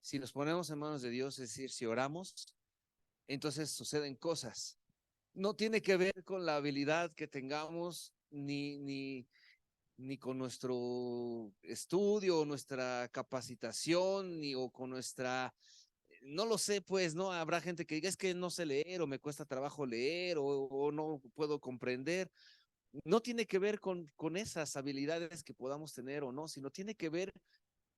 si nos ponemos en manos de Dios, es decir, si oramos, entonces suceden cosas. No tiene que ver con la habilidad que tengamos, ni con nuestro estudio, nuestra capacitación, ni o con nuestra, no lo sé, pues, ¿no? Habrá gente que diga, es que no sé leer, o me cuesta trabajo leer, o no puedo comprender. No tiene que ver con esas habilidades que podamos tener o no, sino tiene que ver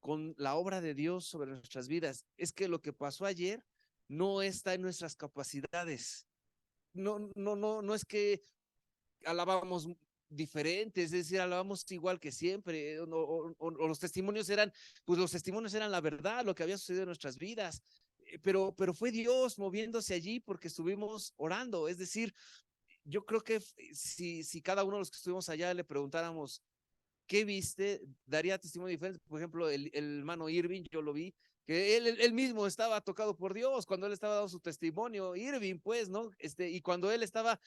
con la obra de Dios sobre nuestras vidas. Es que lo que pasó ayer no está en nuestras capacidades. No es que alabábamos diferentes, es decir, alabamos igual que siempre, o los testimonios eran, pues los testimonios eran la verdad, lo que había sucedido en nuestras vidas, pero fue Dios moviéndose allí porque estuvimos orando, es decir, yo creo que si cada uno de los que estuvimos allá le preguntáramos, ¿qué viste? Daría testimonio diferente. Por ejemplo, el hermano Irving, yo lo vi, que él mismo estaba tocado por Dios cuando él estaba dando su testimonio, Irving, pues, ¿no? Y cuando él estaba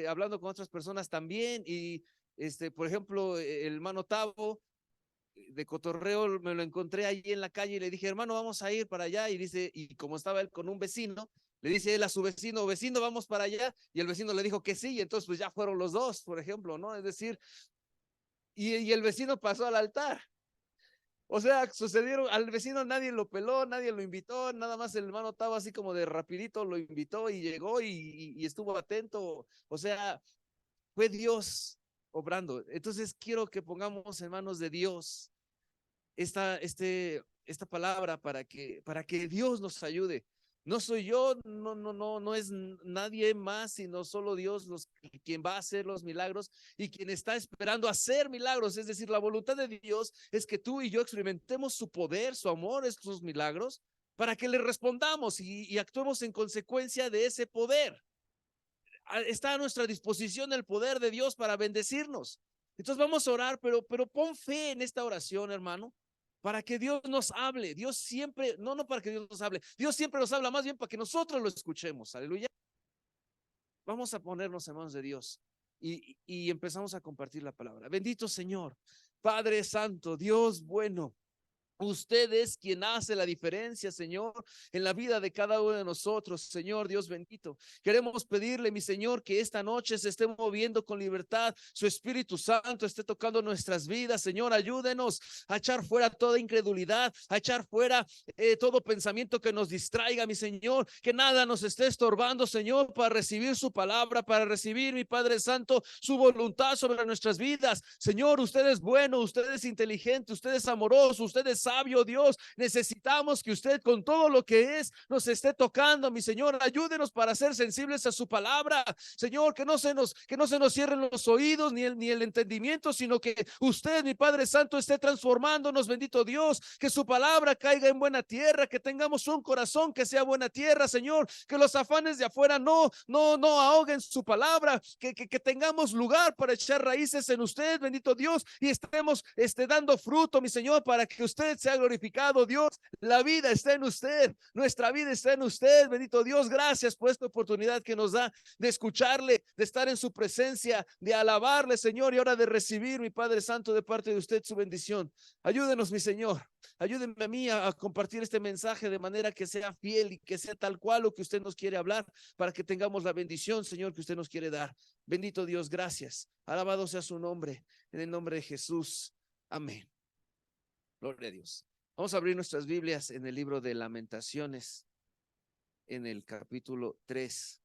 hablando con otras personas también, y por ejemplo, el hermano Tavo de Cotorreo me lo encontré ahí en la calle y le dije, hermano, vamos a ir para allá, y dice, y como estaba él con un vecino, le dice él a su vecino, vecino, vamos para allá, y el vecino le dijo que sí, y entonces pues ya fueron los dos, por ejemplo, ¿no? Es decir, y el vecino pasó al altar. O sea, sucedieron, al vecino nadie lo peló, nadie lo invitó, nada más el hermano estaba así como de rapidito, lo invitó y llegó y estuvo atento. O sea, fue Dios obrando. Entonces quiero que pongamos en manos de Dios esta palabra para que Dios nos ayude. No soy yo, no es nadie más, sino solo Dios quien va a hacer los milagros y quien está esperando hacer milagros. Es decir, la voluntad de Dios es que tú y yo experimentemos su poder, su amor, estos milagros, para que le respondamos y actuemos en consecuencia de ese poder. Está a nuestra disposición el poder de Dios para bendecirnos. Entonces vamos a orar, pero pon fe en esta oración, hermano, para que Dios nos hable. Dios siempre, no para que Dios nos hable, Dios siempre nos habla más bien para que nosotros lo escuchemos. Aleluya. Vamos a ponernos en manos de Dios y empezamos a compartir la palabra. Bendito Señor, Padre Santo, Dios bueno. Usted es quien hace la diferencia, Señor, en la vida de cada uno de nosotros, Señor Dios bendito. Queremos pedirle, mi Señor, que esta noche se esté moviendo con libertad, su Espíritu Santo esté tocando nuestras vidas, Señor. Ayúdenos a echar fuera toda incredulidad, a echar fuera todo pensamiento que nos distraiga, mi Señor, que nada nos esté estorbando, Señor, para recibir su palabra, para recibir, mi Padre Santo, su voluntad sobre nuestras vidas. Señor, usted es bueno, usted es inteligente, usted es amoroso, usted es sabio, Dios. Necesitamos que usted con todo lo que es nos esté tocando, mi Señor. Ayúdenos para ser sensibles a su palabra, Señor, que no se nos cierren los oídos ni el entendimiento, sino que usted, mi Padre Santo, esté transformándonos, bendito Dios, que su palabra caiga en buena tierra, que tengamos un corazón que sea buena tierra, Señor, que los afanes de afuera no ahoguen su palabra, que tengamos lugar para echar raíces en usted, bendito Dios, y estemos dando fruto, mi Señor, para que usted sea glorificado, Dios. La vida está en usted, nuestra vida está en usted, bendito Dios. Gracias por esta oportunidad que nos da de escucharle, de estar en su presencia, de alabarle, Señor, y ahora de recibir, mi Padre Santo, de parte de usted su bendición. Ayúdenos, mi Señor. Ayúdenme a mí a compartir este mensaje de manera que sea fiel y que sea tal cual lo que usted nos quiere hablar, para que tengamos la bendición, Señor, que usted nos quiere dar. Bendito Dios, gracias. Alabado sea su nombre, en el nombre de Jesús. Amén. Gloria a Dios. Vamos a abrir nuestras Biblias en el libro de Lamentaciones, en el capítulo 3.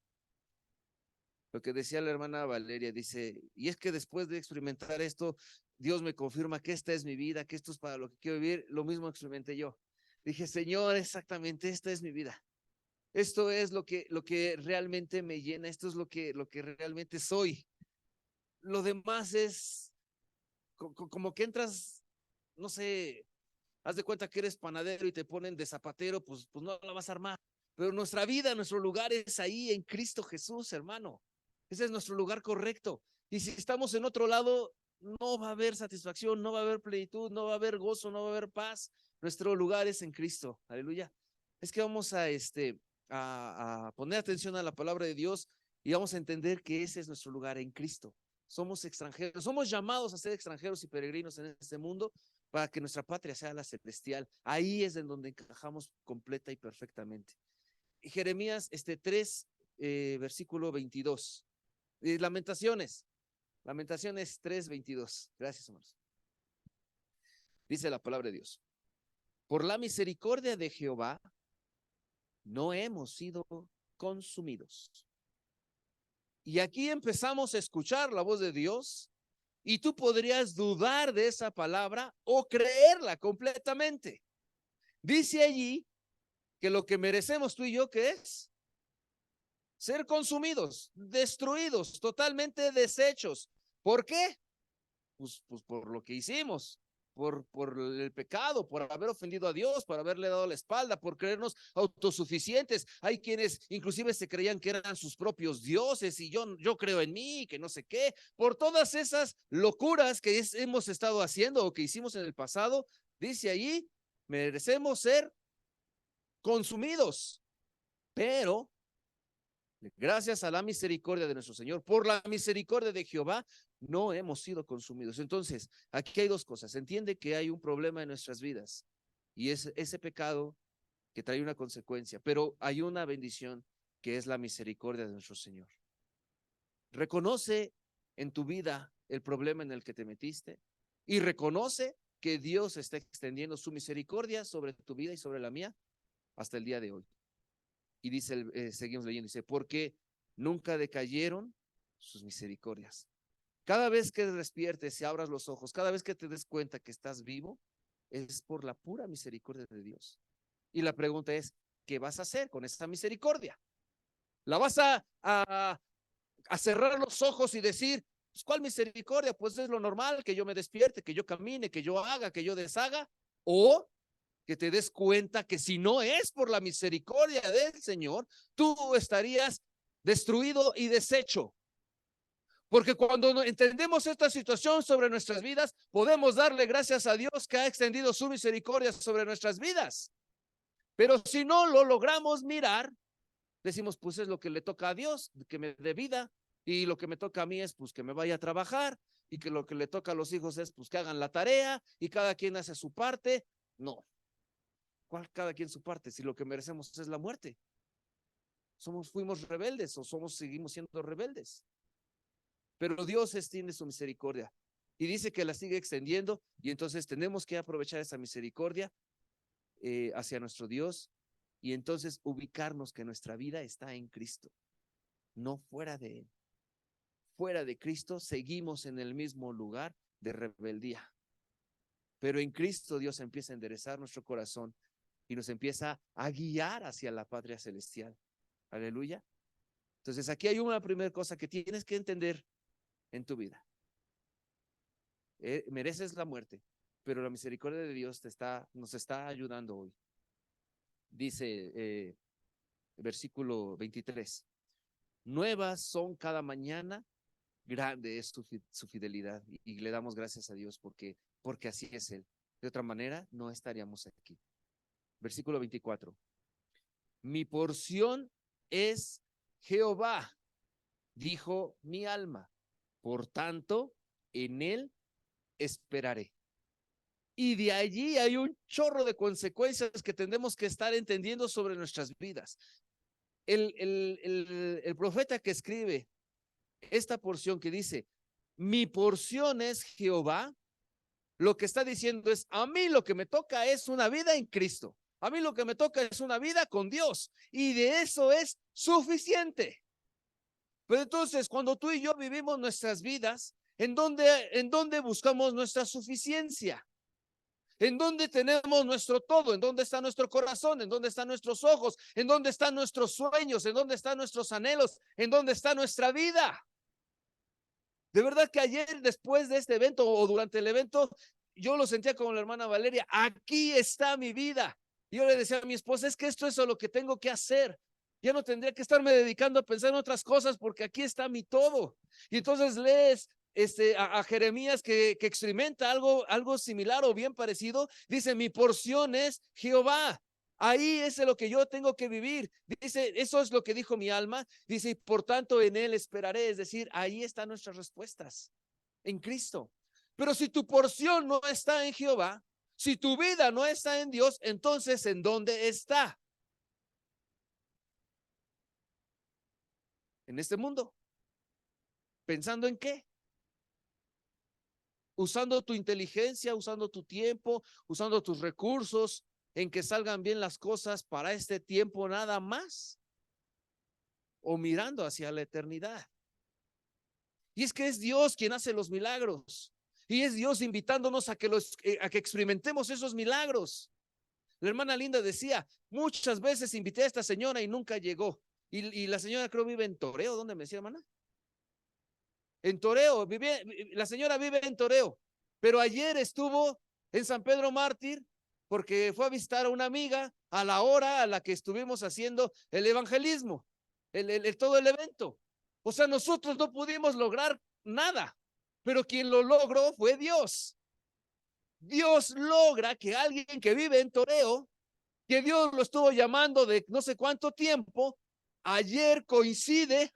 Lo que decía la hermana Valeria, dice, y es que después de experimentar esto, Dios me confirma que esta es mi vida, que esto es para lo que quiero vivir. Lo mismo experimenté yo. Dije, Señor, exactamente, esta es mi vida. Esto es lo que realmente me llena, esto es lo que realmente soy. Lo demás es como que entras, no sé, haz de cuenta que eres panadero y te ponen de zapatero, pues no la vas a armar. Pero nuestra vida, nuestro lugar es ahí en Cristo Jesús, hermano. Ese es nuestro lugar correcto. Y si estamos en otro lado, no va a haber satisfacción, no va a haber plenitud, no va a haber gozo, no va a haber paz. Nuestro lugar es en Cristo. Aleluya. Es que vamos a poner atención a la palabra de Dios y vamos a entender que ese es nuestro lugar en Cristo. Somos extranjeros, somos llamados a ser extranjeros y peregrinos en este mundo, para que nuestra patria sea la celestial. Ahí es en donde encajamos completa y perfectamente. Y Jeremías 3, versículo 22. Lamentaciones 3, 22. Gracias, hermanos. Dice la palabra de Dios: por la misericordia de Jehová no hemos sido consumidos. Y aquí empezamos a escuchar la voz de Dios, y tú podrías dudar de esa palabra o creerla completamente. Dice allí que lo que merecemos tú y yo, ¿qué es? Ser consumidos, destruidos, totalmente deshechos. ¿Por qué? Pues por lo que hicimos, por el pecado, por haber ofendido a Dios, por haberle dado la espalda, por creernos autosuficientes. Hay quienes inclusive se creían que eran sus propios dioses y yo creo en mí, que no sé qué. Por todas esas locuras que hemos estado haciendo o que hicimos en el pasado, dice allí, merecemos ser consumidos, pero gracias a la misericordia de nuestro Señor, por la misericordia de Jehová, no hemos sido consumidos. Entonces, aquí hay dos cosas. Entiende que hay un problema en nuestras vidas y es ese pecado que trae una consecuencia, pero hay una bendición que es la misericordia de nuestro Señor. Reconoce en tu vida el problema en el que te metiste y reconoce que Dios está extendiendo su misericordia sobre tu vida y sobre la mía hasta el día de hoy. Y dice, seguimos leyendo, dice, porque nunca decayeron sus misericordias. Cada vez que despiertes y abras los ojos, cada vez que te des cuenta que estás vivo, es por la pura misericordia de Dios. Y la pregunta es, ¿qué vas a hacer con esta misericordia? ¿La vas a cerrar los ojos y decir, pues, ¿cuál misericordia? Pues es lo normal, que yo me despierte, que yo camine, que yo haga, que yo deshaga, o que te des cuenta que si no es por la misericordia del Señor, tú estarías destruido y deshecho. Porque cuando entendemos esta situación sobre nuestras vidas, podemos darle gracias a Dios que ha extendido su misericordia sobre nuestras vidas. Pero si no lo logramos mirar, decimos, pues es lo que le toca a Dios, que me dé vida, y lo que me toca a mí es pues que me vaya a trabajar, y que lo que le toca a los hijos es pues que hagan la tarea, y cada quien hace su parte. No. ¿Cuál cada quien su parte? Si lo que merecemos es la muerte. Fuimos rebeldes o seguimos siendo rebeldes. Pero Dios extiende su misericordia y dice que la sigue extendiendo, y entonces tenemos que aprovechar esa misericordia hacia nuestro Dios y entonces ubicarnos que nuestra vida está en Cristo, no fuera de Él. Fuera de Cristo seguimos en el mismo lugar de rebeldía. Pero en Cristo Dios empieza a enderezar nuestro corazón y nos empieza a guiar hacia la patria celestial. Aleluya. Entonces aquí hay una primera cosa que tienes que entender en tu vida. Mereces la muerte, pero la misericordia de Dios nos está ayudando hoy. Dice versículo 23, nuevas son cada mañana, grande es su fidelidad, y le damos gracias a Dios porque así es Él. De otra manera no estaríamos aquí. Versículo 24, mi porción es Jehová, dijo mi alma, por tanto en Él esperaré. Y de allí hay un chorro de consecuencias que tenemos que estar entendiendo sobre nuestras vidas. El profeta que escribe esta porción que dice, mi porción es Jehová, lo que está diciendo es, a mí lo que me toca es una vida en Cristo. A mí lo que me toca es una vida con Dios, y de eso es suficiente. Pero entonces, cuando tú y yo vivimos nuestras vidas, ¿en dónde buscamos nuestra suficiencia? ¿En dónde tenemos nuestro todo? ¿En dónde está nuestro corazón? ¿En dónde están nuestros ojos? ¿En dónde están nuestros sueños? ¿En dónde están nuestros anhelos? ¿En dónde está nuestra vida? De verdad que ayer, después de este evento o durante el evento, yo lo sentía como la hermana Valeria, aquí está mi vida. Yo le decía a mi esposa, es que esto es lo que tengo que hacer. Ya no tendría que estarme dedicando a pensar en otras cosas porque aquí está mi todo. Y entonces lees a Jeremías que experimenta algo similar o bien parecido. Dice, mi porción es Jehová. Ahí es lo que yo tengo que vivir. Dice, eso es lo que dijo mi alma. Dice, y por tanto en Él esperaré. Es decir, ahí están nuestras respuestas, en Cristo. Pero si tu porción no está en Jehová, si tu vida no está en Dios, entonces ¿en dónde está? En este mundo. ¿Pensando en qué? Usando tu inteligencia, usando tu tiempo, usando tus recursos, en que salgan bien las cosas para este tiempo nada más, o mirando hacia la eternidad. Y es que es Dios quien hace los milagros, y es Dios invitándonos a que experimentemos esos milagros. La hermana Linda decía, muchas veces invité a esta señora y nunca llegó. Y la señora creo vive en Toreo. ¿Dónde me decía, hermana? En Toreo, la señora vive en Toreo, pero ayer estuvo en San Pedro Mártir porque fue a visitar a una amiga a la hora a la que estuvimos haciendo el evangelismo, todo el evento. O sea, nosotros no pudimos lograr nada, pero quien lo logró fue Dios. Dios logra que alguien que vive en Toreo, que Dios lo estuvo llamando de no sé cuánto tiempo, ayer coincide,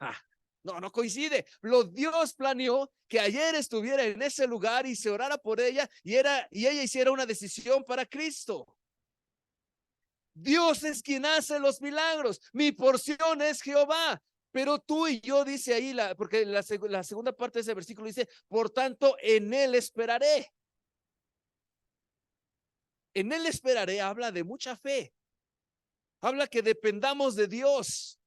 no coincide, Dios planeó que ayer estuviera en ese lugar y se orara por ella y ella hiciera una decisión para Cristo. Dios es quien hace los milagros, mi porción es Jehová. Pero tú y yo, dice ahí, porque la segunda parte de ese versículo dice, por tanto, en él esperaré. En él esperaré, habla de mucha fe. Habla que dependamos de Dios.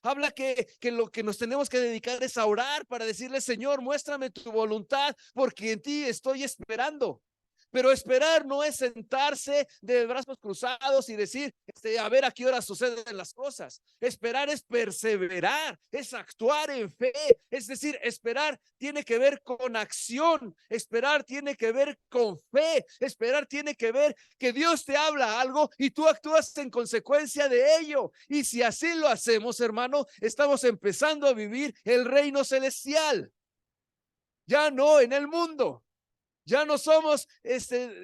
Habla que lo que nos tenemos que dedicar es a orar para decirle, Señor, muéstrame tu voluntad, porque en ti estoy esperando. Pero esperar no es sentarse de brazos cruzados y decir, a ver a qué hora suceden las cosas. Esperar es perseverar, es actuar en fe. Es decir, esperar tiene que ver con acción. Esperar tiene que ver con fe. Esperar tiene que ver que Dios te habla algo y tú actúas en consecuencia de ello. Y si así lo hacemos, hermano, estamos empezando a vivir el reino celestial. Ya no en el mundo. Ya no somos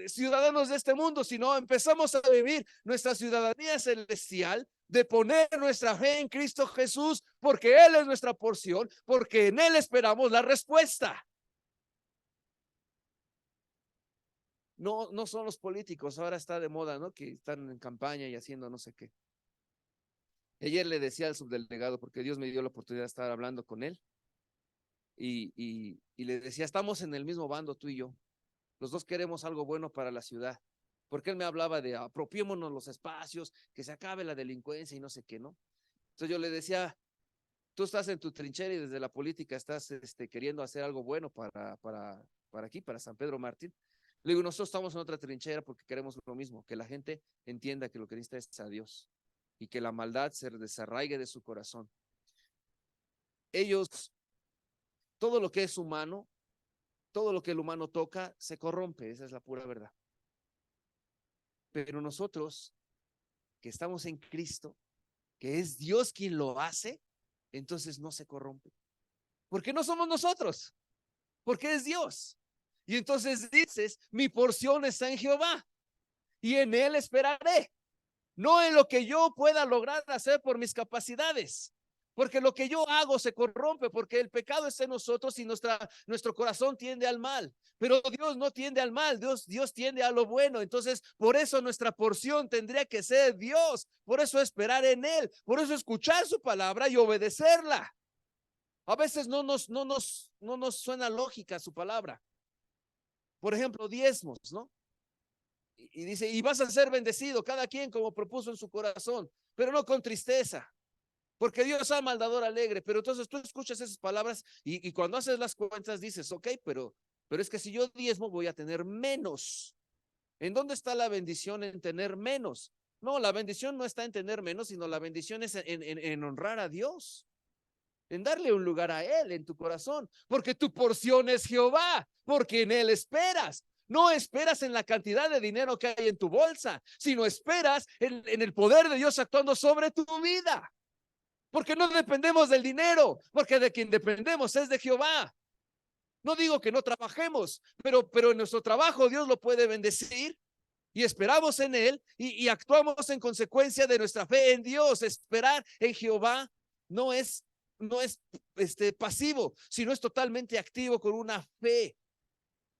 ciudadanos de este mundo, sino empezamos a vivir nuestra ciudadanía celestial, de poner nuestra fe en Cristo Jesús, porque Él es nuestra porción, porque en Él esperamos la respuesta. No son los políticos, ahora está de moda, ¿no? Que están en campaña y haciendo no sé qué. Ayer le decía al subdelegado, porque Dios me dio la oportunidad de estar hablando con él, y le decía, estamos en el mismo bando tú y yo. Los dos queremos algo bueno para la ciudad, porque él me hablaba de apropiémonos los espacios, que se acabe la delincuencia y no sé qué, ¿no? Entonces yo le decía, tú estás en tu trinchera y desde la política estás queriendo hacer algo bueno para aquí, para San Pedro Mártir. Le digo, nosotros estamos en otra trinchera porque queremos lo mismo, que la gente entienda que lo que necesita es a Dios y que la maldad se desarraigue de su corazón. Ellos, todo lo que es humano, todo lo que el humano toca se corrompe, esa es la pura verdad. Pero nosotros, que estamos en Cristo, que es Dios quien lo hace, entonces no se corrompe. Porque no somos nosotros, porque es Dios. Y entonces dices, mi porción está en Jehová y en él esperaré. No en lo que yo pueda lograr hacer por mis capacidades, porque lo que yo hago se corrompe, porque el pecado está en nosotros y nuestro corazón tiende al mal, pero Dios no tiende al mal, Dios tiende a lo bueno. Entonces, por eso nuestra porción tendría que ser Dios, por eso esperar en él, por eso escuchar su palabra y obedecerla. A veces no nos suena lógica su palabra. Por ejemplo, diezmos, ¿no? Y dice, y vas a ser bendecido, cada quien como propuso en su corazón, pero no con tristeza, porque Dios ama al dador alegre. Pero entonces tú escuchas esas palabras y cuando haces las cuentas dices, ok, pero es que si yo diezmo voy a tener menos. ¿En dónde está la bendición en tener menos? No, la bendición no está en tener menos, sino la bendición es en honrar a Dios, en darle un lugar a Él en tu corazón, porque tu porción es Jehová, porque en Él esperas. No esperas en la cantidad de dinero que hay en tu bolsa, sino esperas en el poder de Dios actuando sobre tu vida. Porque no dependemos del dinero, porque de quien dependemos es de Jehová. No digo que no trabajemos, pero en nuestro trabajo Dios lo puede bendecir y esperamos en Él y actuamos en consecuencia de nuestra fe en Dios. Esperar en Jehová no es pasivo, sino es totalmente activo con una fe.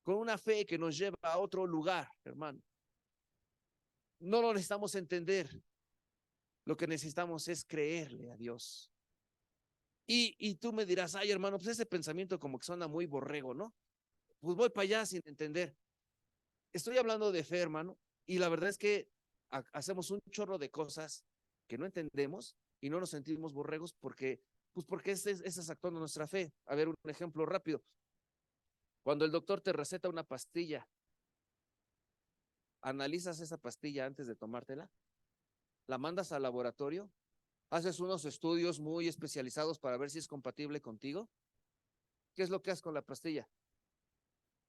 con una fe que nos lleva a otro lugar, hermano. No lo necesitamos entender. Lo que necesitamos es creerle a Dios. Y tú me dirás, ay, hermano, pues ese pensamiento como que suena muy borrego, ¿no? Pues voy para allá sin entender. Estoy hablando de fe, hermano, y la verdad es que hacemos un chorro de cosas que no entendemos y no nos sentimos borregos porque esa es actuando nuestra fe. A ver, un ejemplo rápido. Cuando el doctor te receta una pastilla, analizas esa pastilla antes de tomártela, la mandas al laboratorio, haces unos estudios muy especializados para ver si es compatible contigo. ¿Qué es lo que haces con la pastilla?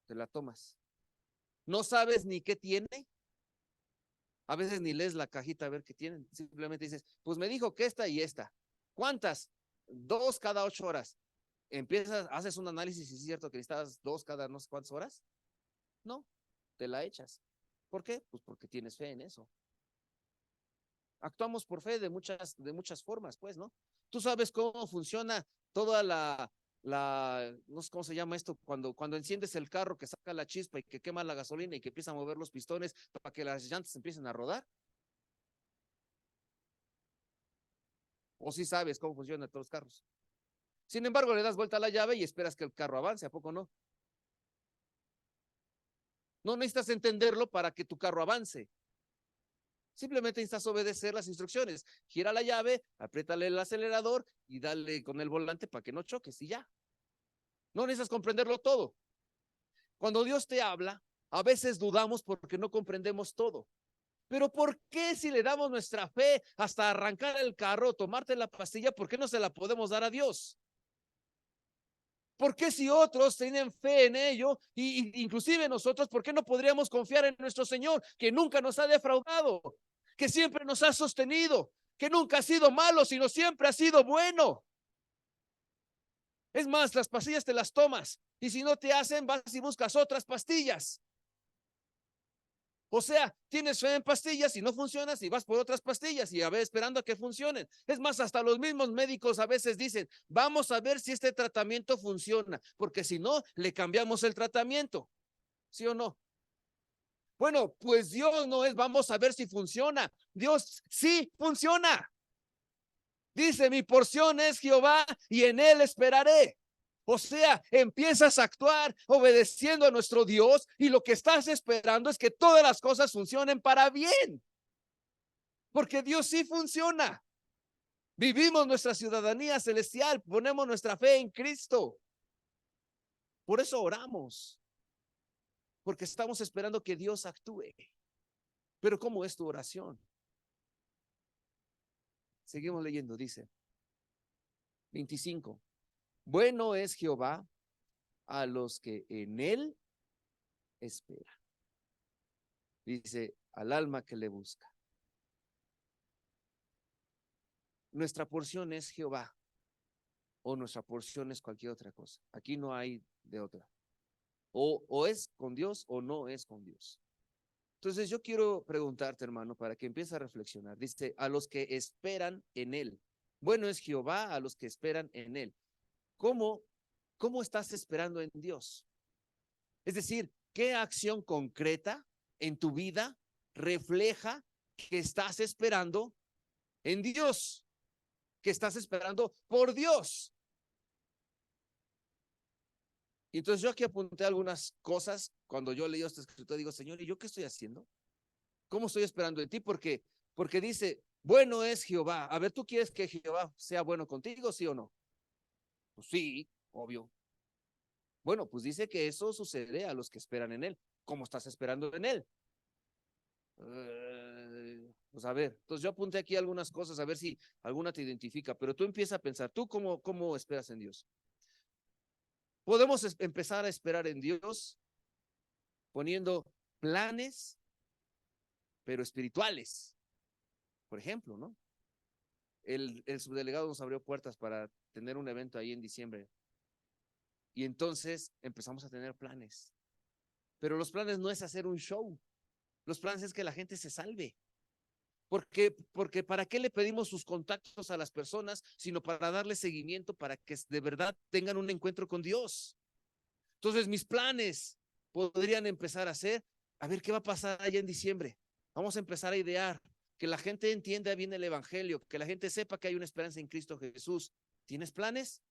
Te la tomas. No sabes ni qué tiene. A veces ni lees la cajita a ver qué tienen. Simplemente dices, pues me dijo que esta y esta. ¿Cuántas? 2 cada 8 horas. Empiezas, haces un análisis y es cierto que necesitas 2 cada no sé cuántas horas. No, te la echas. ¿Por qué? Pues porque tienes fe en eso. Actuamos por fe de muchas formas, pues, ¿no? Tú sabes cómo funciona toda no sé cómo se llama esto, cuando enciendes el carro que saca la chispa y que quema la gasolina y que empieza a mover los pistones para que las llantas empiecen a rodar. O sí sabes cómo funcionan todos los carros. Sin embargo, le das vuelta a la llave y esperas que el carro avance, ¿a poco no? No necesitas entenderlo para que tu carro avance. Simplemente necesitas obedecer las instrucciones. Gira la llave, apriétale el acelerador y dale con el volante para que no choques y ya. No necesitas comprenderlo todo. Cuando Dios te habla, a veces dudamos porque no comprendemos todo. Pero ¿por qué si le damos nuestra fe hasta arrancar el carro, tomarte la pastilla, por qué no se la podemos dar a Dios? ¿Por qué si otros tienen fe en ello, y inclusive nosotros, por qué no podríamos confiar en nuestro Señor, que nunca nos ha defraudado, que siempre nos ha sostenido, que nunca ha sido malo, sino siempre ha sido bueno? Es más, las pastillas te las tomas y si no te hacen, vas y buscas otras pastillas. O sea, tienes fe en pastillas y no funcionas y vas por otras pastillas y a ver esperando a que funcionen. Es más, hasta los mismos médicos a veces dicen, vamos a ver si este tratamiento funciona, porque si no, le cambiamos el tratamiento. ¿Sí o no? Bueno, pues Dios no es, vamos a ver si funciona. Dios sí funciona. Dice, mi porción es Jehová y en él esperaré. O sea, empiezas a actuar obedeciendo a nuestro Dios y lo que estás esperando es que todas las cosas funcionen para bien. Porque Dios sí funciona. Vivimos nuestra ciudadanía celestial, ponemos nuestra fe en Cristo. Por eso oramos. Porque estamos esperando que Dios actúe. Pero ¿cómo es tu oración? Seguimos leyendo, dice 25. Bueno es Jehová a los que en él esperan. Dice, al alma que le busca. Nuestra porción es Jehová o nuestra porción es cualquier otra cosa. Aquí no hay de otra. O es con Dios o no es con Dios. Entonces yo quiero preguntarte, hermano, para que empieces a reflexionar. Dice, a los que esperan en él. Bueno es Jehová a los que esperan en él. ¿Cómo estás esperando en Dios? Es decir, ¿qué acción concreta en tu vida refleja que estás esperando en Dios? Que estás esperando por Dios. Y entonces yo aquí apunté algunas cosas cuando yo leí esta escritura, digo, Señor, ¿y yo qué estoy haciendo? ¿Cómo estoy esperando en ti? Porque dice, bueno es Jehová. A ver, ¿tú quieres que Jehová sea bueno contigo, sí o no? Pues sí, obvio. Bueno, pues dice que eso sucede a los que esperan en él. ¿Cómo estás esperando en él? Pues a ver, entonces yo apunté aquí algunas cosas, a ver si alguna te identifica, pero tú empieza a pensar, ¿tú cómo esperas en Dios? Podemos empezar a esperar en Dios poniendo planes, pero espirituales. Por ejemplo, ¿no? El subdelegado nos abrió puertas para tener un evento ahí en diciembre. Y entonces empezamos a tener planes. Pero los planes no es hacer un show. Los planes es que la gente se salve. Porque ¿para qué le pedimos sus contactos a las personas? Sino para darle seguimiento, para que de verdad tengan un encuentro con Dios. Entonces mis planes podrían empezar a hacer? A ver qué va a pasar allá en diciembre. Vamos a empezar a idear, que la gente entienda bien el evangelio, que la gente sepa que hay una esperanza en Cristo Jesús. ¿Tienes planes?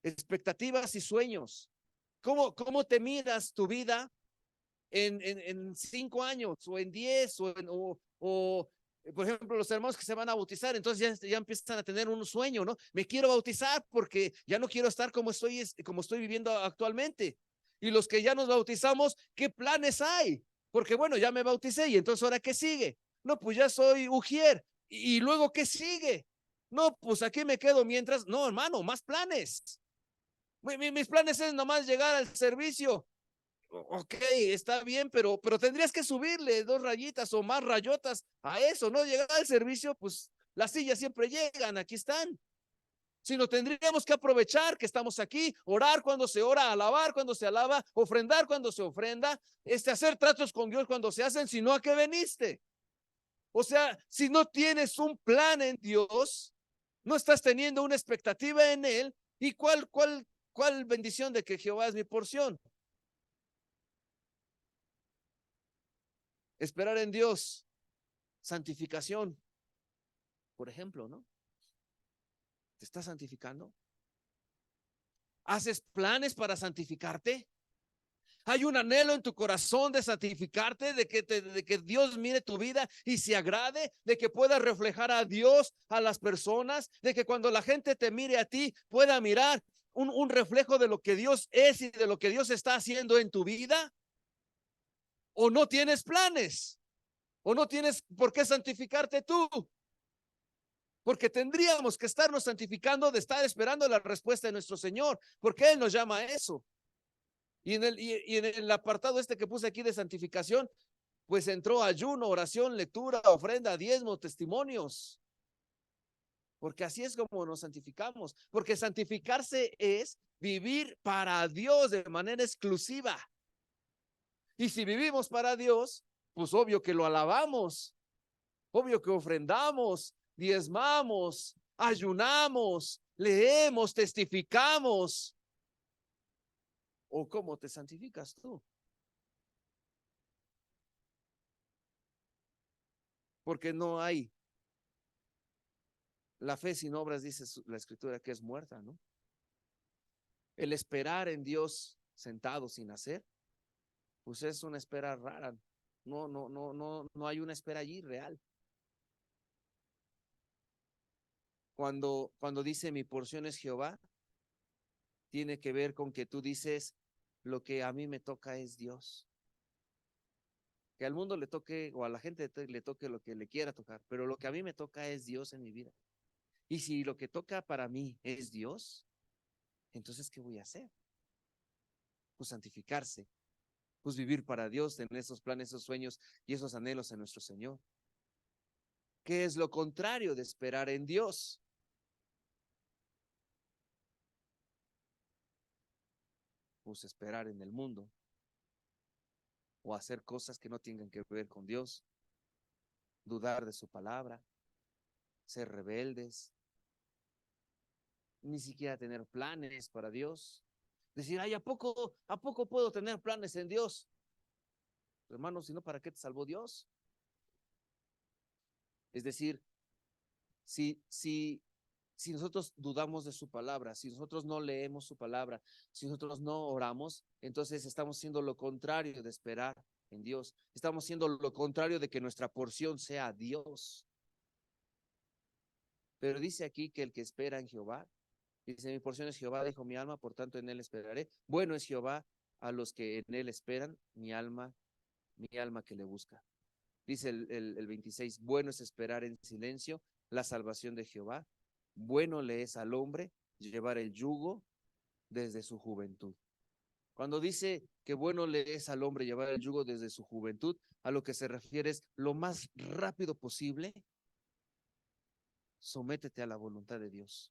Expectativas y sueños. ¿Cómo te miras tu vida en 5 años o en 10 por ejemplo, los hermanos que se van a bautizar, entonces ya empiezan a tener un sueño, ¿no? Me quiero bautizar porque ya no quiero estar como estoy viviendo actualmente. Y los que ya nos bautizamos, ¿qué planes hay? Porque bueno, ya me bauticé y entonces ¿ahora qué sigue? No, pues ya soy ujier. ¿Y luego qué sigue? No, pues aquí me quedo mientras. No, hermano, más planes. Mis planes es nomás llegar al servicio. Ok, está bien, pero tendrías que subirle 2 rayitas o más rayotas a eso, ¿no? Llegar al servicio, pues las sillas siempre llegan, aquí están. Sino tendríamos que aprovechar que estamos aquí, orar cuando se ora, alabar cuando se alaba, ofrendar cuando se ofrenda, hacer tratos con Dios cuando se hacen, sino a qué veniste. O sea, si no tienes un plan en Dios, no estás teniendo una expectativa en Él, ¿y cuál bendición de que Jehová es mi porción? Esperar en Dios, santificación, por ejemplo, ¿no? ¿Te estás santificando? ¿Haces planes para santificarte? ¿Hay un anhelo en tu corazón de santificarte, de que Dios mire tu vida y se agrade, de que puedas reflejar a Dios a las personas, de que cuando la gente te mire a ti pueda mirar un reflejo de lo que Dios es y de lo que Dios está haciendo en tu vida? ¿O no tienes planes? ¿O no tienes por qué santificarte tú? Porque tendríamos que estarnos santificando de estar esperando la respuesta de nuestro Señor, porque Él nos llama a eso. Y en el apartado que puse aquí de santificación, pues entró ayuno, oración, lectura, ofrenda, diezmo, testimonios. Porque así es como nos santificamos. Porque santificarse es vivir para Dios de manera exclusiva. Y si vivimos para Dios, pues obvio que lo alabamos, obvio que ofrendamos, diezmamos, ayunamos, leemos, testificamos. ¿O cómo te santificas tú? Porque no hay la fe sin obras, dice la escritura, que es muerta, ¿no? El esperar en Dios sentado sin hacer, pues es una espera rara. No hay una espera allí real. Cuando dice mi porción es Jehová, tiene que ver con que tú dices, lo que a mí me toca es Dios. Que al mundo le toque o a la gente le toque lo que le quiera tocar, pero lo que a mí me toca es Dios en mi vida. Y si lo que toca para mí es Dios, entonces ¿qué voy a hacer? Pues santificarse, pues vivir para Dios, tener esos planes, esos sueños y esos anhelos en nuestro Señor. ¿Qué es lo contrario de esperar en Dios? Pues esperar en el mundo o hacer cosas que no tengan que ver con Dios, dudar de su palabra, ser rebeldes, ni siquiera tener planes para Dios. Decir, ay, ¿a poco puedo tener planes en Dios? Hermano, si no, ¿para qué te salvó Dios? Es decir, si nosotros dudamos de su palabra, si nosotros no leemos su palabra, si nosotros no oramos, entonces estamos haciendo lo contrario de esperar en Dios. Estamos haciendo lo contrario de que nuestra porción sea Dios. Pero dice aquí que el que espera en Jehová, dice, mi porción es Jehová, dijo mi alma, por tanto en él esperaré. Bueno es Jehová a los que en él esperan, mi alma que le busca. Dice el 26, bueno es esperar en silencio la salvación de Jehová. Bueno le es al hombre llevar el yugo desde su juventud. Cuando dice que bueno le es al hombre llevar el yugo desde su juventud, a lo que se refiere es lo más rápido posible, sométete a la voluntad de Dios.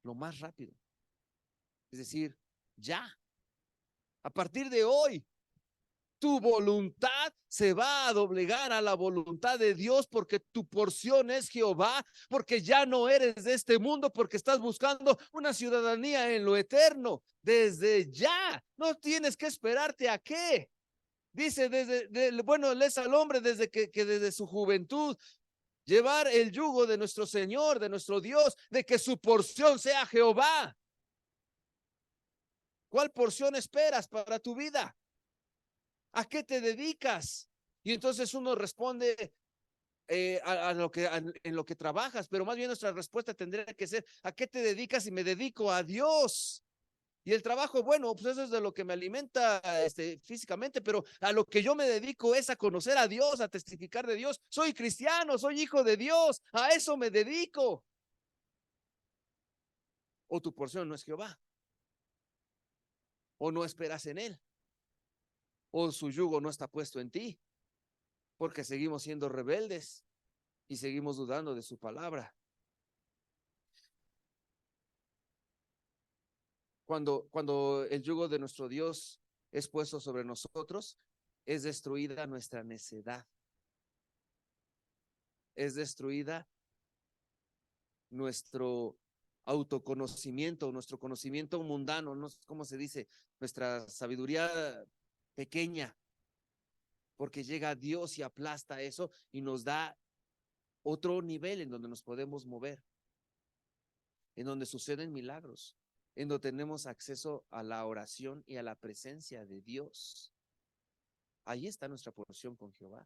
Lo más rápido. Es decir, ya, a partir de hoy, Tu voluntad se va a doblegar a la voluntad de Dios porque tu porción es Jehová, porque ya no eres de este mundo, porque estás buscando una ciudadanía en lo eterno. Desde ya, no tienes que esperarte a qué. Dice, bueno, lees al hombre desde que desde su juventud llevar el yugo de nuestro Señor, de nuestro Dios, de que su porción sea Jehová. ¿Cuál porción esperas para tu vida? ¿A qué te dedicas? Y entonces uno responde en lo que trabajas, pero más bien nuestra respuesta tendría que ser, ¿a qué te dedicas? Y me dedico a Dios. Y el trabajo, bueno, pues eso es de lo que me alimenta físicamente, pero a lo que yo me dedico es a conocer a Dios, a testificar de Dios. Soy cristiano, soy hijo de Dios, a eso me dedico. O tu porción no es Jehová, o no esperas en él, o su yugo no está puesto en ti, porque seguimos siendo rebeldes y seguimos dudando de su palabra. Cuando el yugo de nuestro Dios es puesto sobre nosotros, es destruida nuestra necedad, es destruida nuestro autoconocimiento, nuestro conocimiento mundano, no sé cómo se dice, nuestra sabiduría pequeña, porque llega Dios y aplasta eso y nos da otro nivel en donde nos podemos mover, en donde suceden milagros, en donde tenemos acceso a la oración y a la presencia de Dios. Ahí está nuestra porción con Jehová.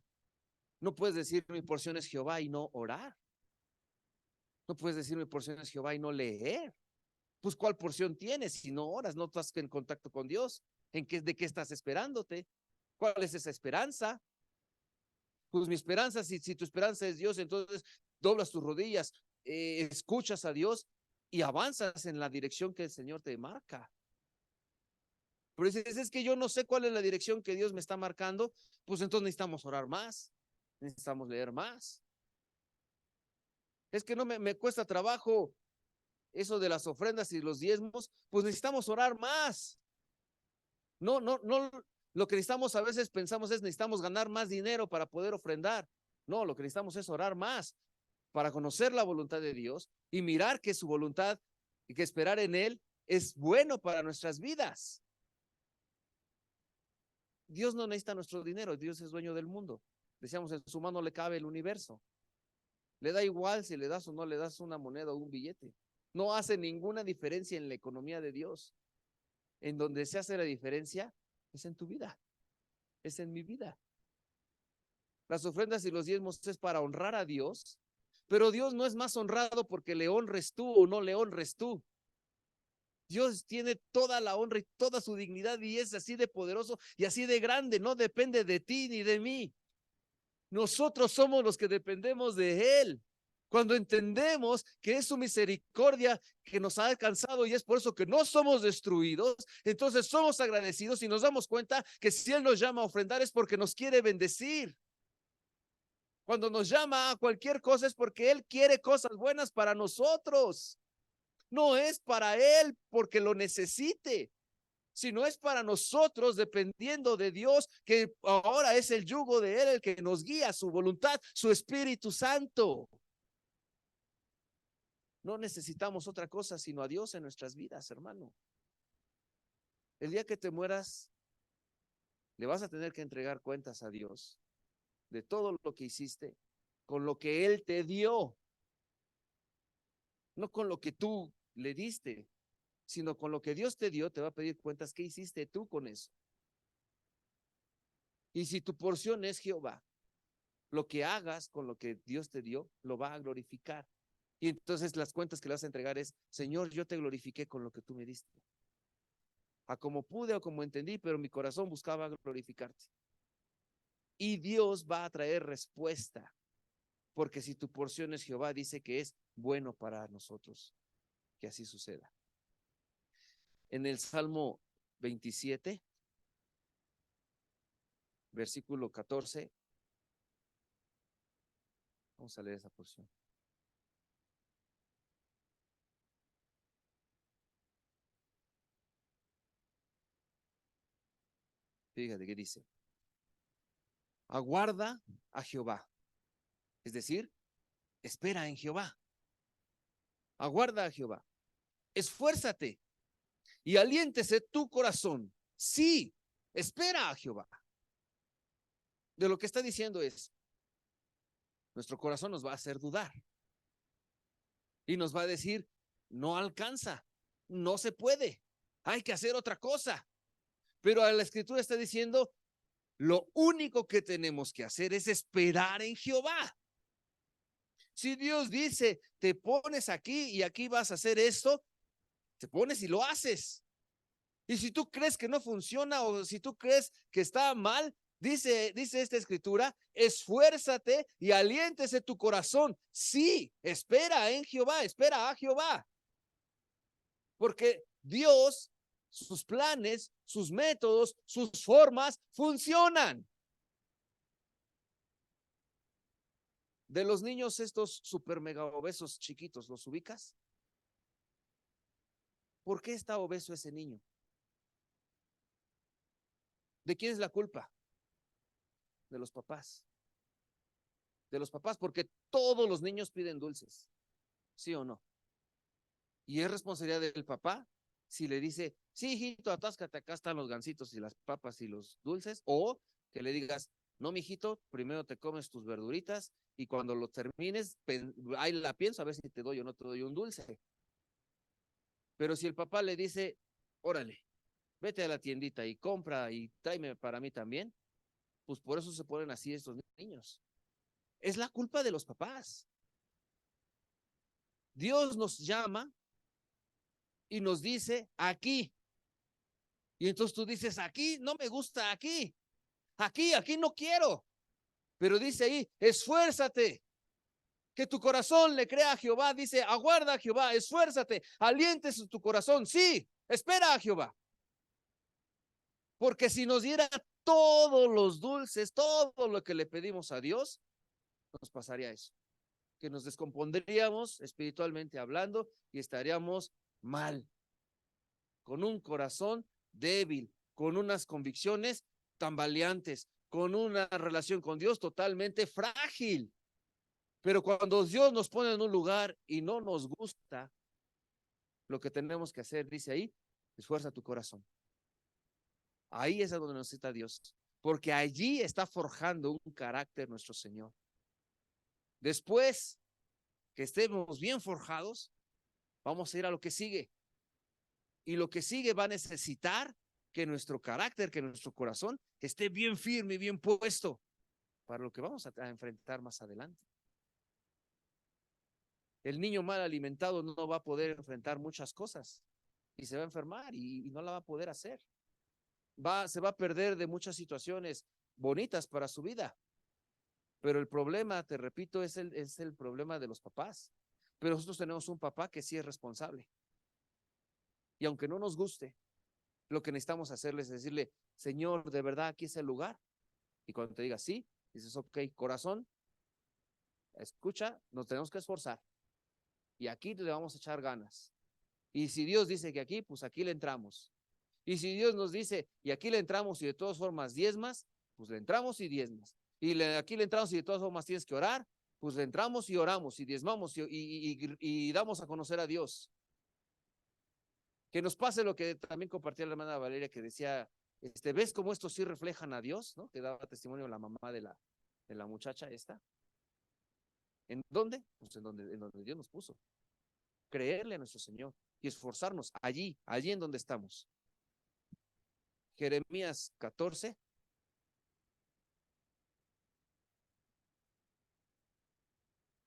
No puedes decir mi porción es Jehová y no orar. No puedes decir mi porción es Jehová y no leer. Pues ¿cuál porción tienes si no oras, no estás en contacto con Dios? ¿De qué estás esperándote? ¿Cuál es esa esperanza? Pues mi esperanza, si tu esperanza es Dios, entonces doblas tus rodillas, escuchas a Dios y avanzas en la dirección que el Señor te marca. Pero dices, es que yo no sé cuál es la dirección que Dios me está marcando, pues entonces necesitamos orar más, necesitamos leer más. Es que no me cuesta trabajo eso de las ofrendas y los diezmos, pues necesitamos orar más. No, lo que necesitamos a veces pensamos es necesitamos ganar más dinero para poder ofrendar. No, lo que necesitamos es orar más para conocer la voluntad de Dios y mirar que su voluntad y que esperar en Él es bueno para nuestras vidas. Dios no necesita nuestro dinero, Dios es dueño del mundo. Decíamos, en su mano le cabe el universo. Le da igual si le das o no le das una moneda o un billete. No hace ninguna diferencia en la economía de Dios. En donde se hace la diferencia es en tu vida, es en mi vida. Las ofrendas y los diezmos es para honrar a Dios, pero Dios no es más honrado porque le honres tú o no le honres tú. Dios tiene toda la honra y toda su dignidad y es así de poderoso y así de grande, no depende de ti ni de mí. Nosotros somos los que dependemos de Él. Cuando entendemos que es su misericordia que nos ha alcanzado y es por eso que no somos destruidos, entonces somos agradecidos y nos damos cuenta que si Él nos llama a ofrendar es porque nos quiere bendecir. Cuando nos llama a cualquier cosa es porque Él quiere cosas buenas para nosotros. No es para Él porque lo necesite, sino es para nosotros dependiendo de Dios, que ahora es el yugo de Él el que nos guía, su voluntad, su Espíritu Santo. No necesitamos otra cosa sino a Dios en nuestras vidas, hermano. El día que te mueras, le vas a tener que entregar cuentas a Dios de todo lo que hiciste, con lo que Él te dio, no con lo que tú le diste, sino con lo que Dios te dio, te va a pedir cuentas. ¿Qué hiciste tú con eso? Y si tu porción es Jehová, lo que hagas con lo que Dios te dio, lo va a glorificar. Y entonces las cuentas que le vas a entregar es, Señor, yo te glorifiqué con lo que tú me diste. A como pude o como entendí, pero mi corazón buscaba glorificarte. Y Dios va a traer respuesta, porque si tu porción es Jehová, dice que es bueno para nosotros que así suceda. En el Salmo 27, versículo 14, vamos a leer esa porción. Fíjate que dice, aguarda a Jehová. Es decir, espera en Jehová. Aguarda a Jehová. Esfuérzate y aliéntese tu corazón. Sí, espera a Jehová. De lo que está diciendo es, nuestro corazón nos va a hacer dudar. Y nos va a decir, no alcanza, no se puede, hay que hacer otra cosa. Pero la Escritura está diciendo, lo único que tenemos que hacer es esperar en Jehová. Si Dios dice, te pones aquí y aquí vas a hacer esto, te pones y lo haces. Y si tú crees que no funciona o si tú crees que está mal, dice esta escritura, esfuérzate y aliéntese tu corazón. Sí, espera en Jehová, espera a Jehová. Porque Dios, sus planes, sus métodos, sus formas funcionan. De los niños estos super mega obesos chiquitos, ¿los ubicas? ¿Por qué está obeso ese niño? ¿De quién es la culpa? De los papás. De los papás, porque todos los niños piden dulces, ¿sí o no? Y es responsabilidad del papá si le dice, sí, hijito, atáscate, acá están los gansitos y las papas y los dulces, o que le digas, no, mijito, primero te comes tus verduritas y cuando lo termines, ahí la pienso a ver si te doy o no te doy un dulce. Pero si el papá le dice, órale, vete a la tiendita y compra y tráeme para mí también, pues por eso se ponen así estos niños. Es la culpa de los papás. Dios nos llama y nos dice aquí. Y entonces tú dices, aquí no me gusta, aquí no quiero. Pero dice ahí, esfuérzate, que tu corazón le crea a Jehová. Dice, aguarda a Jehová, esfuérzate, aliéntese tu corazón. Sí, espera a Jehová. Porque si nos diera todos los dulces, todo lo que le pedimos a Dios, nos pasaría eso. Que nos descompondríamos espiritualmente hablando y estaríamos mal, con un corazón débil, con unas convicciones tambaleantes, con una relación con Dios totalmente frágil. Pero cuando Dios nos pone en un lugar y no nos gusta, lo que tenemos que hacer, dice ahí, esfuerza tu corazón. Ahí es donde necesita Dios, porque allí está forjando un carácter nuestro Señor. Después que estemos bien forjados, vamos a ir a lo que sigue. Y lo que sigue va a necesitar que nuestro carácter, que nuestro corazón esté bien firme y bien puesto para lo que vamos a enfrentar más adelante. El niño mal alimentado no va a poder enfrentar muchas cosas y se va a enfermar y no la va a poder hacer. Se va a perder de muchas situaciones bonitas para su vida. Pero el problema, te repito, es el problema de los papás. Pero nosotros tenemos un papá que sí es responsable. Y aunque no nos guste, lo que necesitamos hacerle es decirle, Señor, de verdad, aquí es el lugar. Y cuando te diga sí, dices, ok, corazón, escucha, nos tenemos que esforzar. Y aquí le vamos a echar ganas. Y si Dios dice que aquí, pues aquí le entramos. Y si Dios nos dice, y aquí le entramos y de todas formas diezmas, pues le entramos y diezmas. Y aquí le entramos y de todas formas tienes que orar, pues le entramos y oramos y diezmamos y damos a conocer a Dios. Que nos pase lo que también compartía la hermana Valeria, que decía, ¿ves cómo estos sí reflejan a Dios? ¿No? Que daba testimonio la mamá de la muchacha esta. ¿En dónde? Pues en donde Dios nos puso. Creerle a nuestro Señor y esforzarnos allí en donde estamos. Jeremías 14.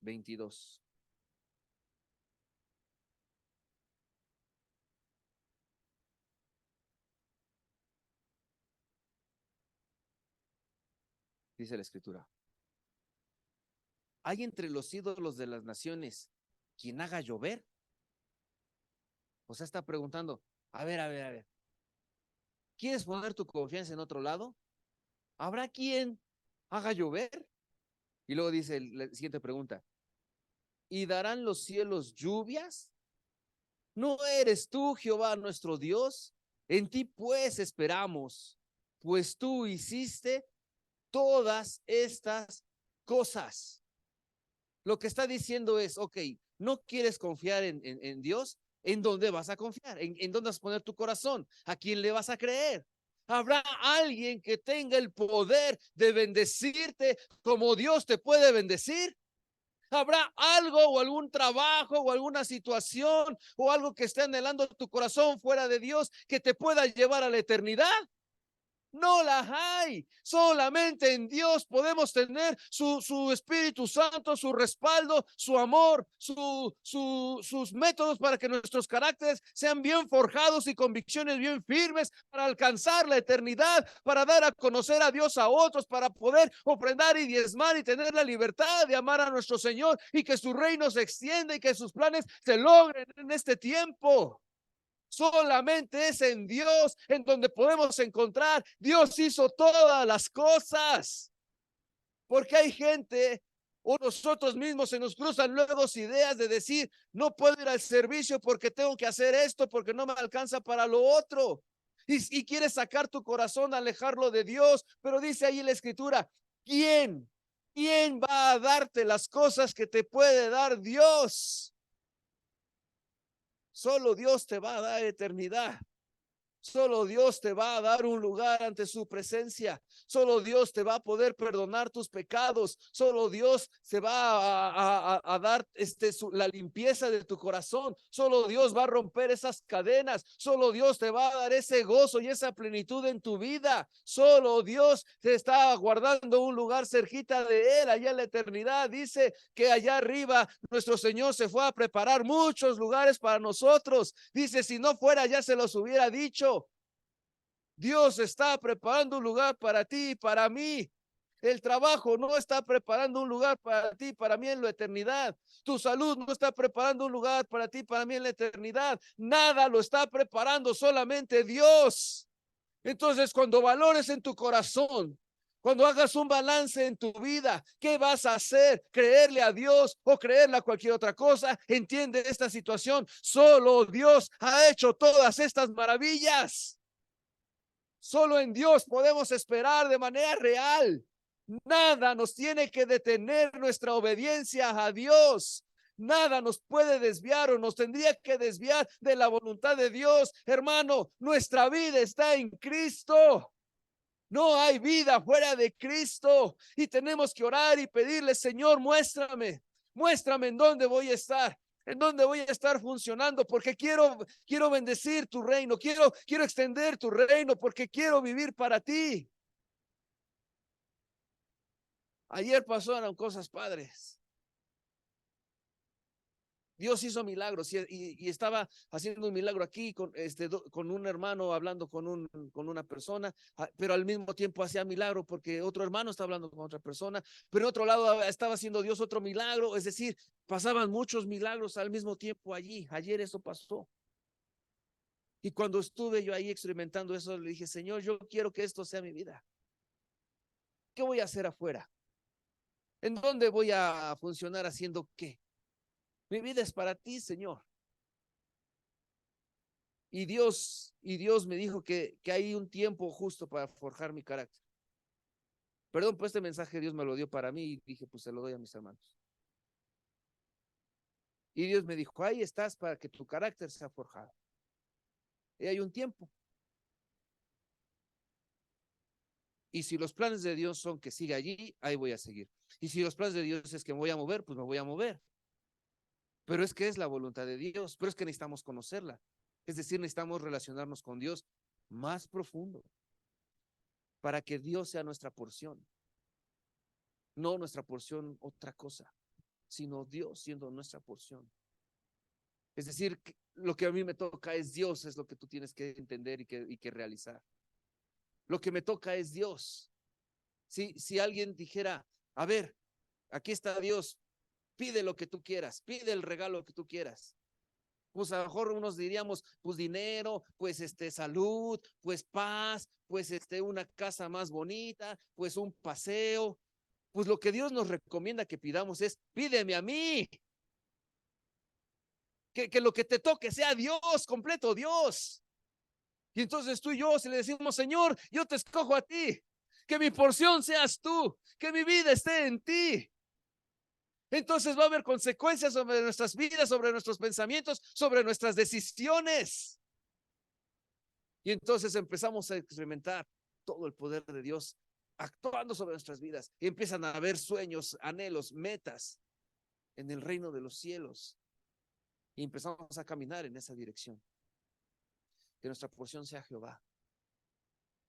$22. Dice la escritura. ¿Hay entre los ídolos de las naciones quien haga llover? O sea, está preguntando, a ver. ¿Quieres poner tu confianza en otro lado? ¿Habrá quien haga llover? Y luego dice la siguiente pregunta. ¿Y darán los cielos lluvias? ¿No eres tú, Jehová, nuestro Dios? En ti pues esperamos, pues tú hiciste todas estas cosas. Lo que está diciendo es, ok, ¿no quieres confiar en Dios? ¿En dónde vas a confiar? ¿En dónde vas a poner tu corazón? ¿A quién le vas a creer? ¿Habrá alguien que tenga el poder de bendecirte como Dios te puede bendecir? ¿Habrá algo o algún trabajo o alguna situación o algo que esté anhelando tu corazón fuera de Dios que te pueda llevar a la eternidad? No las hay. Solamente en Dios podemos tener su Espíritu Santo, su respaldo, su amor, sus métodos para que nuestros caracteres sean bien forjados y convicciones bien firmes para alcanzar la eternidad, para dar a conocer a Dios a otros, para poder ofrendar y diezmar y tener la libertad de amar a nuestro Señor y que su reino se extienda y que sus planes se logren en este tiempo. Solamente es en Dios en donde podemos encontrar. Dios hizo todas las cosas. Porque hay gente o nosotros mismos se nos cruzan luego ideas de decir, no puedo ir al servicio porque tengo que hacer esto, porque no me alcanza para lo otro. Y quieres sacar tu corazón, alejarlo de Dios. Pero dice ahí la Escritura, ¿quién va a darte las cosas que te puede dar Dios? Solo Dios te va a dar eternidad. Solo Dios te va a dar un lugar ante su presencia. Solo Dios te va a poder perdonar tus pecados. Solo Dios se va a dar la limpieza de tu corazón. Solo Dios va a romper esas cadenas. Solo Dios te va a dar ese gozo y esa plenitud en tu vida. Solo Dios te está guardando un lugar cerquita de Él, allá en la eternidad. Dice que allá arriba nuestro Señor se fue a preparar muchos lugares para nosotros. Dice, si no fuera, ya se los hubiera dicho. Dios está preparando un lugar para ti y para mí. El trabajo no está preparando un lugar para ti, para mí en la eternidad. Tu salud no está preparando un lugar para ti, para mí en la eternidad. Nada lo está preparando, solamente Dios. Entonces, cuando valores en tu corazón, cuando hagas un balance en tu vida, ¿qué vas a hacer? ¿Creerle a Dios o creerle a cualquier otra cosa? Entiende esta situación. Solo Dios ha hecho todas estas maravillas. Solo en Dios podemos esperar de manera real. Nada nos tiene que detener nuestra obediencia a Dios. Nada nos puede desviar o nos tendría que desviar de la voluntad de Dios. Hermano, nuestra vida está en Cristo. No hay vida fuera de Cristo y tenemos que orar y pedirle, Señor, muéstrame en dónde voy a estar. En dónde voy a estar funcionando, porque quiero bendecir tu reino, quiero extender tu reino, porque quiero vivir para ti. Ayer pasaron cosas padres. Dios hizo milagros y estaba haciendo un milagro aquí con un hermano hablando con una persona, pero al mismo tiempo hacía milagro porque otro hermano está hablando con otra persona, pero en otro lado estaba haciendo Dios otro milagro. Es decir, pasaban muchos milagros al mismo tiempo allí. Ayer eso pasó. Y cuando estuve yo ahí experimentando eso, le dije, Señor, yo quiero que esto sea mi vida. ¿Qué voy a hacer afuera? ¿En dónde voy a funcionar haciendo qué? Mi vida es para ti, Señor. Y Dios me dijo que hay un tiempo justo para forjar mi carácter. Perdón, pues este mensaje Dios me lo dio para mí y dije, pues se lo doy a mis hermanos. Y Dios me dijo, ahí estás para que tu carácter sea forjado. Y hay un tiempo. Y si los planes de Dios son que siga allí, ahí voy a seguir. Y si los planes de Dios es que me voy a mover, pues me voy a mover. Pero es que es la voluntad de Dios, pero es que necesitamos conocerla. Es decir, necesitamos relacionarnos con Dios más profundo para que Dios sea nuestra porción. No nuestra porción otra cosa, sino Dios siendo nuestra porción. Es decir, lo que a mí me toca es Dios, es lo que tú tienes que entender y que realizar. Lo que me toca es Dios. Si alguien dijera, a ver, aquí está Dios, pide lo que tú quieras, pide el regalo que tú quieras. Pues a lo mejor unos diríamos, pues dinero, pues salud, pues paz, pues una casa más bonita, pues un paseo. Pues lo que Dios nos recomienda que pidamos es, pídeme a mí. Que lo que te toque sea Dios, completo Dios. Y entonces tú y yo, si le decimos, Señor, yo te escojo a ti, que mi porción seas tú, que mi vida esté en ti. Entonces va a haber consecuencias sobre nuestras vidas, sobre nuestros pensamientos, sobre nuestras decisiones. Y entonces empezamos a experimentar todo el poder de Dios actuando sobre nuestras vidas. Y empiezan a haber sueños, anhelos, metas en el reino de los cielos. Y empezamos a caminar en esa dirección. Que nuestra porción sea Jehová.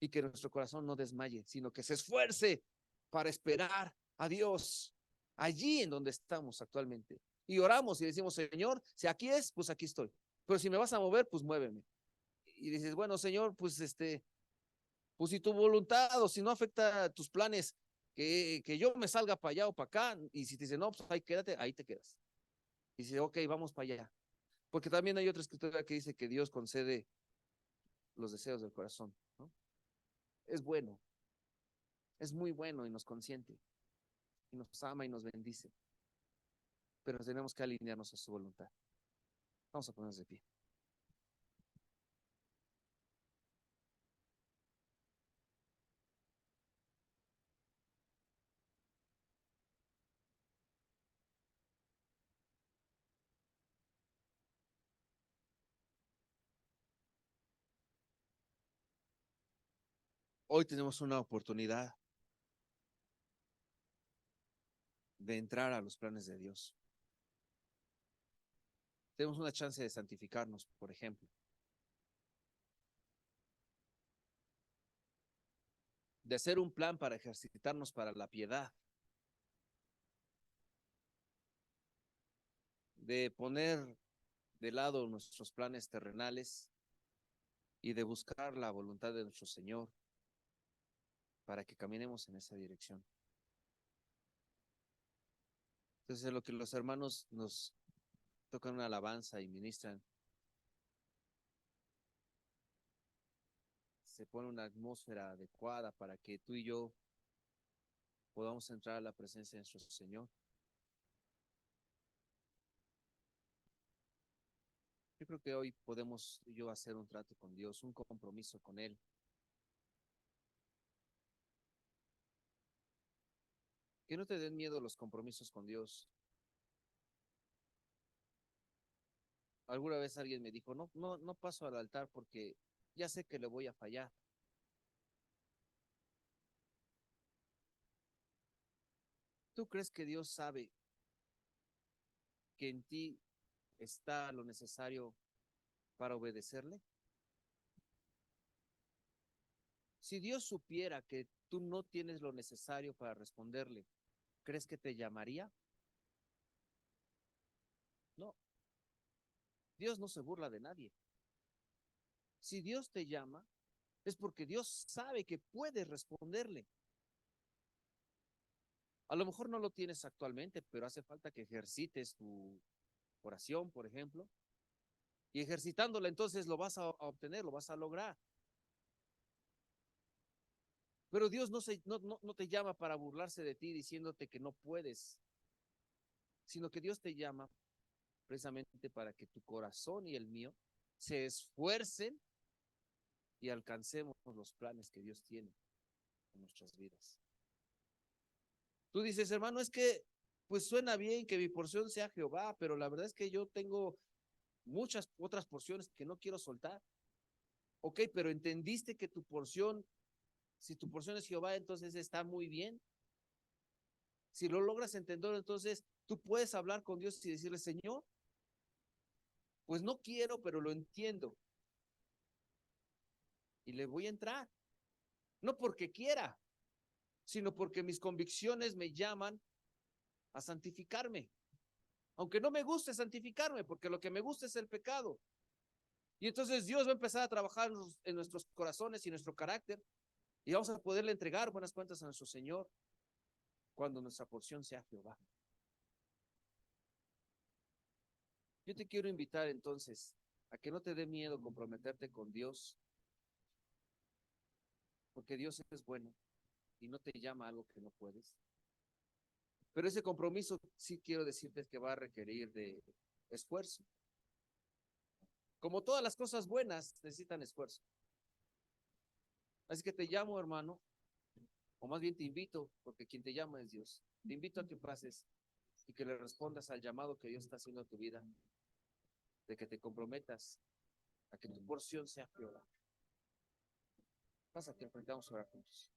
Y que nuestro corazón no desmaye, sino que se esfuerce para esperar a Dios allí en donde estamos actualmente. Y oramos y decimos, Señor, si aquí es, pues aquí estoy. Pero si me vas a mover, pues muéveme. Y dices, bueno, Señor, pues pues si tu voluntad o si no afecta tus planes, que yo me salga para allá o para acá. Y si te dice, no, pues ahí quédate, ahí te quedas. Y dice, ok, vamos para allá. Porque también hay otra escritura que dice que Dios concede los deseos del corazón, ¿no? Es bueno, es muy bueno y nos consiente, y nos ama y nos bendice, pero tenemos que alinearnos a su voluntad. Vamos a ponernos de pie. Hoy tenemos una oportunidad de entrar a los planes de Dios. Tenemos una chance de santificarnos, por ejemplo, de hacer un plan para ejercitarnos para la piedad, de poner de lado nuestros planes terrenales y de buscar la voluntad de nuestro Señor para que caminemos en esa dirección. Entonces, lo que los hermanos nos tocan una alabanza y ministran, se pone una atmósfera adecuada para que tú y yo podamos entrar a la presencia de nuestro Señor. Yo creo que hoy podemos yo hacer un trato con Dios, un compromiso con Él. Que no te den miedo los compromisos con Dios. Alguna vez alguien me dijo, no paso al altar porque ya sé que le voy a fallar. ¿Tú crees que Dios sabe que en ti está lo necesario para obedecerle? Si Dios supiera que tú no tienes lo necesario para responderle, ¿crees que te llamaría? No, Dios no se burla de nadie. Si Dios te llama, es porque Dios sabe que puedes responderle. A lo mejor no lo tienes actualmente, pero hace falta que ejercites tu oración, por ejemplo, y ejercitándola entonces lo vas a obtener, lo vas a lograr. Pero Dios no te llama para burlarse de ti diciéndote que no puedes, sino que Dios te llama precisamente para que tu corazón y el mío se esfuercen y alcancemos los planes que Dios tiene en nuestras vidas. Tú dices, hermano, es que pues suena bien que mi porción sea Jehová, pero la verdad es que yo tengo muchas otras porciones que no quiero soltar. Ok, pero entendiste que tu porción, si tu porción es Jehová, entonces está muy bien. Si lo logras entender, entonces tú puedes hablar con Dios y decirle, Señor, pues no quiero, pero lo entiendo. Y le voy a entrar. No porque quiera, sino porque mis convicciones me llaman a santificarme. Aunque no me guste santificarme, porque lo que me gusta es el pecado. Y entonces Dios va a empezar a trabajar en nuestros corazones y nuestro carácter. Y vamos a poderle entregar buenas cuentas a nuestro Señor cuando nuestra porción sea Jehová. Yo te quiero invitar entonces a que no te dé miedo comprometerte con Dios, porque Dios es bueno y no te llama a algo que no puedes. Pero ese compromiso sí quiero decirte que va a requerir de esfuerzo. Como todas las cosas buenas necesitan esfuerzo. Así que te llamo, hermano, o más bien te invito, porque quien te llama es Dios, te invito a que pases y que le respondas al llamado que Dios está haciendo a tu vida, de que te comprometas a que tu porción sea peor. Pasa que enfrentamos a orar juntos.